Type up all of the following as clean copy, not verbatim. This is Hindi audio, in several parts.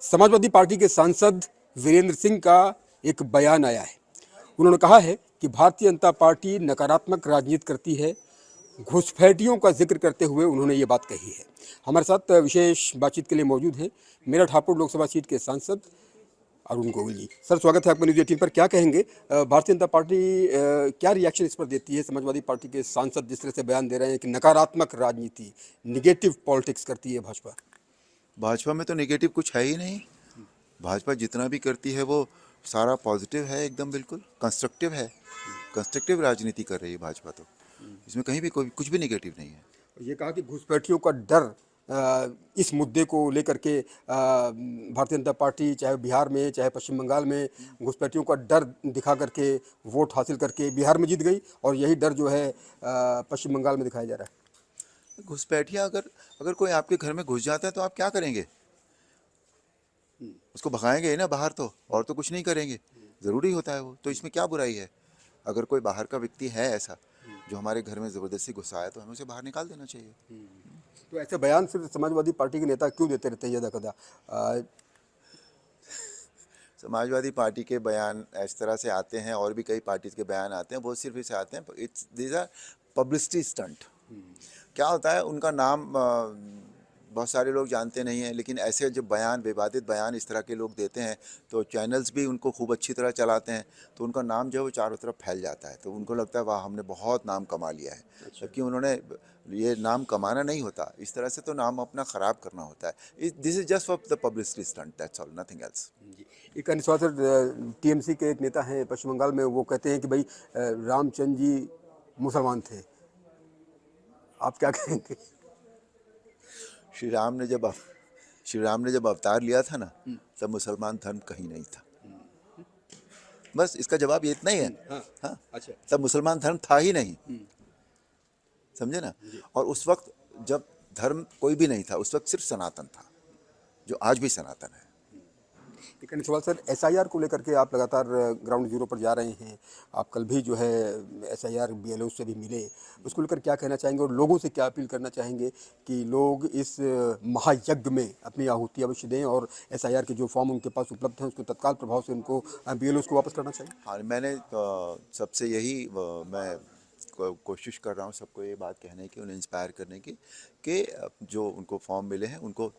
समाजवादी पार्टी के सांसद वीरेंद्र सिंह का एक बयान आया है। उन्होंने कहा है कि भारतीय जनता पार्टी नकारात्मक राजनीति करती है। घुसपैठियों का जिक्र करते हुए उन्होंने ये बात कही है। हमारे साथ विशेष बातचीत के लिए मौजूद हैं मेरठ हापुड़ लोकसभा सीट के सांसद अरुण गोविल जी। सर, स्वागत है आपका न्यूज़ 18 पर। क्या कहेंगे, भारतीय जनता पार्टी क्या रिएक्शन इस पर देती है? समाजवादी पार्टी के सांसद जिस तरह से बयान दे रहे हैं कि नकारात्मक राजनीति, निगेटिव पॉलिटिक्स करती है भाजपा। भाजपा में तो नेगेटिव कुछ है ही नहीं। भाजपा जितना भी करती है वो सारा पॉजिटिव है, एकदम बिल्कुल कंस्ट्रक्टिव है। कंस्ट्रक्टिव राजनीति कर रही है भाजपा तो। इसमें कहीं भी कोई कुछ भी नेगेटिव नहीं है। ये कहा कि घुसपैठियों का डर, इस मुद्दे को लेकर के भारतीय जनता पार्टी चाहे बिहार में चाहे पश्चिम बंगाल में घुसपैठियों का डर दिखा करके वोट हासिल करके बिहार में जीत गई, और यही डर जो है पश्चिम बंगाल में दिखाया जा रहा है। घुसपैठिया अगर अगर कोई आपके घर में घुस जाता है तो आप क्या करेंगे? उसको भगाएंगे ही ना बाहर, तो और तो कुछ नहीं करेंगे। ज़रूरी होता है वो तो। इसमें क्या बुराई है? अगर कोई बाहर का व्यक्ति है ऐसा जो हमारे घर में ज़बरदस्ती घुसा है तो हमें उसे बाहर निकाल देना चाहिए। तो ऐसे बयान सिर्फ समाजवादी पार्टी के नेता क्यों देते रहते हैं यदा कदा? समाजवादी पार्टी के बयान इस तरह से आते हैं और भी कई पार्टीज के बयान आते हैं, वो सिर्फ इसे आते हैं, it's these are publicity stunt. क्या होता है, उनका नाम बहुत सारे लोग जानते नहीं हैं, लेकिन ऐसे जब बयान, विवादित बयान इस तरह के लोग देते हैं तो चैनल्स भी उनको खूब अच्छी तरह चलाते हैं, तो उनका नाम जो है वो चारों तरफ फैल जाता है। तो उनको लगता है वाह, हमने बहुत नाम कमा लिया है। जबकि उन्होंने ये नाम कमाना नहीं होता, इस तरह से तो नाम अपना ख़राब करना होता है। This is just for the publicity stunt, that's all, nothing else. एक अन्य सर, टीएमसी के एक नेता हैं पश्चिम बंगाल में, वो कहते हैं कि भाई रामचंद्र जी मुसलमान थे। आप क्या कहेंगे? श्री राम ने जब श्री राम ने जब अवतार लिया था ना, तब मुसलमान धर्म कहीं नहीं था। बस इसका जवाब ये इतना ही है। हाँ, हाँ, अच्छा। तब मुसलमान धर्म था ही नहीं, समझे ना। और उस वक्त जब धर्म कोई भी नहीं था, उस वक्त सिर्फ सनातन था, जो आज भी सनातन है। एक अन्य सवाल सर, एसआईआर को लेकर के आप लगातार ग्राउंड जीरो पर जा रहे हैं। आप कल भी जो है एसआईआर बीएलओ से भी मिले, उसको लेकर क्या कहना चाहेंगे और लोगों से क्या अपील करना चाहेंगे कि लोग इस महायज्ञ में अपनी आहुति अवश्य दें और एसआईआर के जो फॉर्म उनके पास उपलब्ध हैं उसको तत्काल प्रभाव से उनको बीएलओ को वापस करना चाहिए? हाँ, मैंने सबसे यही मैं कोशिश कर रहा हूँ सबको ये बात कहने की, उन्हें इंस्पायर करने की कि जो उनको फॉर्म मिले हैं उनको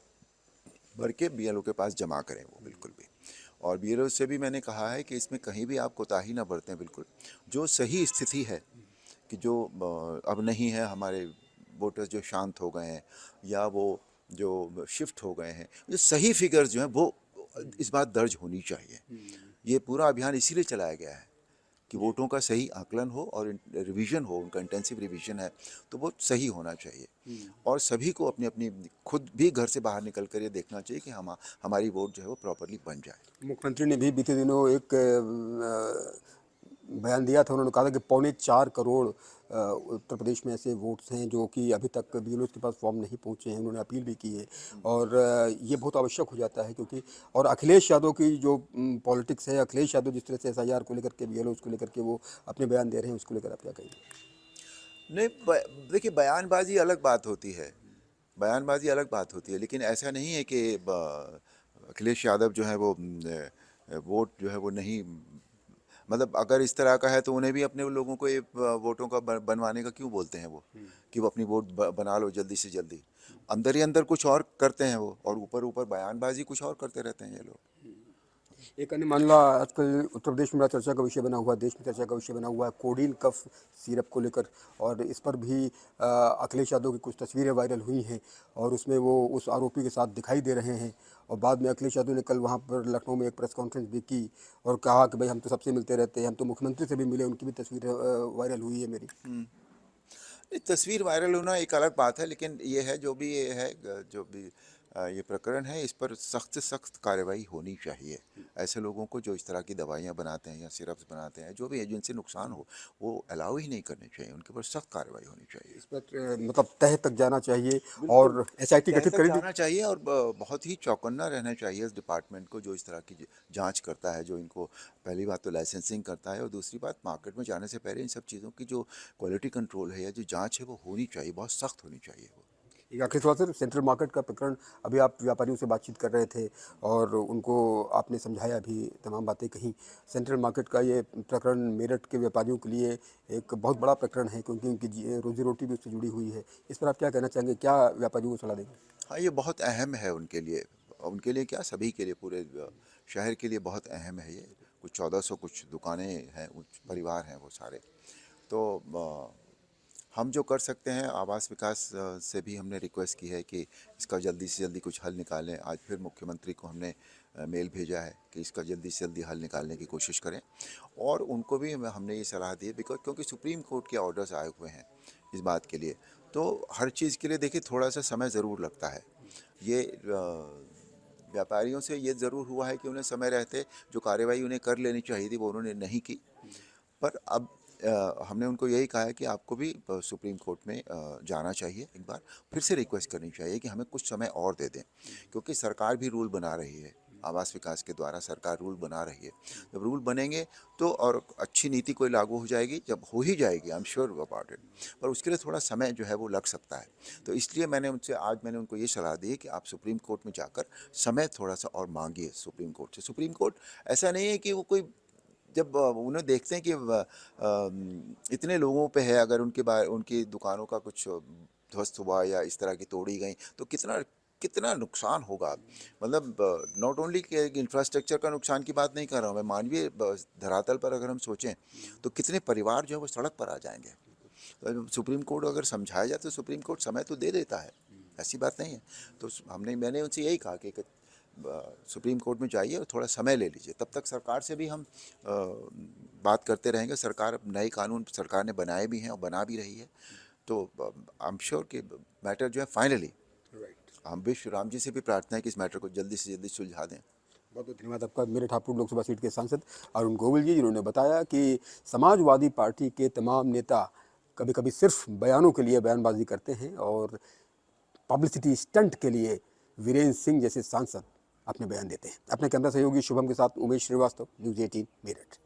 भर के बीएलओ के पास जमा करें वो, बिल्कुल भी। और बीएलओ से भी मैंने कहा है कि इसमें कहीं भी आप कोताही ना बरतें, बिल्कुल। जो सही स्थिति है कि जो अब नहीं है, हमारे वोटर्स जो शांत हो गए हैं या वो जो शिफ्ट हो गए हैं, जो सही फिगर्स जो हैं वो इस बात दर्ज होनी चाहिए। ये पूरा अभियान इसीलिए चलाया गया है कि वोटों का सही आकलन हो और रिवीजन हो, उनका इंटेंसिव रिवीजन है तो वो सही होना चाहिए। और सभी को अपनी अपनी खुद भी घर से बाहर निकल कर ये देखना चाहिए कि हमारी वोट जो है वो प्रॉपरली बन जाए। मुख्यमंत्री ने भी बीते दिनों एक बयान दिया था। उन्होंने कहा था कि 4.25 करोड़ उत्तर प्रदेश में ऐसे वोट्स हैं जो कि अभी तक बीएलओ के पास फॉर्म नहीं पहुंचे हैं। उन्होंने अपील भी की है और ये बहुत आवश्यक हो जाता है क्योंकि, और अखिलेश यादव की जो पॉलिटिक्स है, अखिलेश यादव जिस तरह से एसआईआर को लेकर के, बीएलओ को लेकर के वो अपने बयान दे रहे हैं, उसको लेकर आप क्या कहेंगे? नहीं, देखिए, बयानबाजी अलग बात होती है, बयानबाजी अलग बात होती है, लेकिन ऐसा नहीं है कि अखिलेश यादव जो है वो वोट जो है वो नहीं, मतलब अगर इस तरह का है तो उन्हें भी अपने लोगों को ये वोटों का बनवाने का क्यों बोलते हैं वो, कि वो अपनी वोट बना लो जल्दी से जल्दी। अंदर ही अंदर कुछ और करते हैं वो, और ऊपर ऊपर बयानबाजी कुछ और करते रहते हैं ये लोग। एक अन्य मामला आजकल उत्तर प्रदेश में बड़ा चर्चा का विषय बना हुआ है, देश में चर्चा का विषय बना हुआ है, कोडीन कफ सिरप को लेकर। और इस पर भी अखिलेश यादव की कुछ तस्वीरें वायरल हुई हैं और उसमें वो उस आरोपी के साथ दिखाई दे रहे हैं। और बाद में अखिलेश यादव ने कल वहाँ पर लखनऊ में एक प्रेस कॉन्फ्रेंस भी की और कहा कि भाई हम तो सबसे मिलते रहते हैं, हम तो मुख्यमंत्री से भी मिले, उनकी भी तस्वीर वायरल हुई है मेरी। तस्वीर वायरल होना एक अलग बात है, लेकिन ये है जो भी ये है, जो भी ये प्रकरण है, इस पर सख्त से सख्त कार्रवाई होनी चाहिए। ऐसे लोगों को जो इस तरह की दवाइयाँ बनाते हैं या सिरप्स बनाते हैं, जो भी है, जिनसे नुकसान हो, वो अलाउ ही नहीं करने चाहिए, उनके ऊपर सख्त कार्रवाई होनी चाहिए। इस पर मतलब तह तक जाना चाहिए और एसआईटी तह गठित तक करेगी। जाना चाहिए और बहुत ही चौकन्ना रहना चाहिए इस डिपार्टमेंट को जो इस तरह की जांच करता है, जो इनको पहली बात तो लाइसेंसिंग करता है और दूसरी बात मार्केट में जाने से पहले इन सब चीज़ों की जो क्वालिटी कंट्रोल है या जो जांच है वो होनी चाहिए, बहुत सख्त होनी चाहिए वो। एक आखिरी सवाल सर, सेंट्रल मार्केट का प्रकरण, अभी आप व्यापारियों से बातचीत कर रहे थे और उनको आपने समझाया भी, तमाम बातें कहीं। सेंट्रल मार्केट का ये प्रकरण मेरठ के व्यापारियों के लिए एक बहुत बड़ा प्रकरण है, क्योंकि उनकी रोजी रोटी भी उससे जुड़ी हुई है। इस पर आप क्या कहना चाहेंगे, क्या व्यापारियों को सलाह देंगे? हाँ, ये बहुत अहम है उनके लिए क्या, सभी के लिए, पूरे शहर के लिए बहुत अहम है ये। कुछ 1400 कुछ दुकानें हैं, कुछ परिवार हैं वो सारे। तो हम जो कर सकते हैं, आवास विकास से भी हमने रिक्वेस्ट की है कि इसका जल्दी से जल्दी कुछ हल निकालें। आज फिर मुख्यमंत्री को हमने मेल भेजा है कि इसका जल्दी से जल्दी हल निकालने की कोशिश करें। और उनको भी हमने ये सलाह दी है, क्योंकि सुप्रीम कोर्ट के ऑर्डर्स आए हुए हैं इस बात के लिए। तो हर चीज़ के लिए देखिए थोड़ा सा समय ज़रूर लगता है। ये व्यापारियों से ये ज़रूर हुआ है कि उन्हें समय रहते जो कार्रवाई उन्हें कर लेनी चाहिए थी वो उन्होंने नहीं की। पर अब हमने उनको यही कहा है कि आपको भी सुप्रीम कोर्ट में जाना चाहिए, एक बार फिर से रिक्वेस्ट करनी चाहिए कि हमें कुछ समय और दे दें, क्योंकि सरकार भी रूल बना रही है। आवास विकास के द्वारा सरकार रूल बना रही है। जब रूल बनेंगे तो और अच्छी नीति कोई लागू हो जाएगी, जब हो ही जाएगी, I am sure about it, पर उसके लिए थोड़ा समय जो है वो लग सकता है। तो इसलिए आज मैंने उनको ये सलाह दी है कि आप सुप्रीम कोर्ट में जाकर समय थोड़ा सा और मांगिए सुप्रीम कोर्ट से। सुप्रीम कोर्ट ऐसा नहीं है कि वो कोई, जब उन्हें देखते हैं कि इतने लोगों पे है, अगर उनकी दुकानों का कुछ ध्वस्त हुआ या इस तरह की तोड़ी गई तो कितना कितना नुकसान होगा। मतलब नॉट ओनली इंफ्रास्ट्रक्चर का नुकसान की बात नहीं कर रहा हूँ मैं, मानवीय धरातल पर अगर हम सोचें तो कितने परिवार जो है वो सड़क पर आ जाएंगे। तो सुप्रीम कोर्ट अगर समझाया जाए तो सुप्रीम कोर्ट समय तो दे देता है, ऐसी बात नहीं है। तो मैंने उनसे यही कहा कि सुप्रीम कोर्ट में जाइए और थोड़ा समय ले लीजिए। तब तक सरकार से भी हम बात करते रहेंगे। सरकार, नए कानून सरकार ने बनाए भी हैं और बना भी रही है। तो आई एम श्योर कि मैटर जो है फाइनली, हम विश्व राम जी से भी प्रार्थना है कि इस मैटर को जल्दी से जल्दी सुलझा दें। बहुत बहुत धन्यवाद आपका, मेरठ हापुड़ लोकसभा सीट के सांसद अरुण गोविल जी, जिन्होंने बताया कि समाजवादी पार्टी के तमाम नेता कभी कभी सिर्फ बयानों के लिए बयानबाजी करते हैं और पब्लिसिटी स्टंट के लिए वीरेंद्र सिंह जैसे सांसद अपने बयान देते हैं। अपने कैमरा सहयोगी शुभम के साथ उमेश श्रीवास्तव, न्यूज़ 18 मेरठ।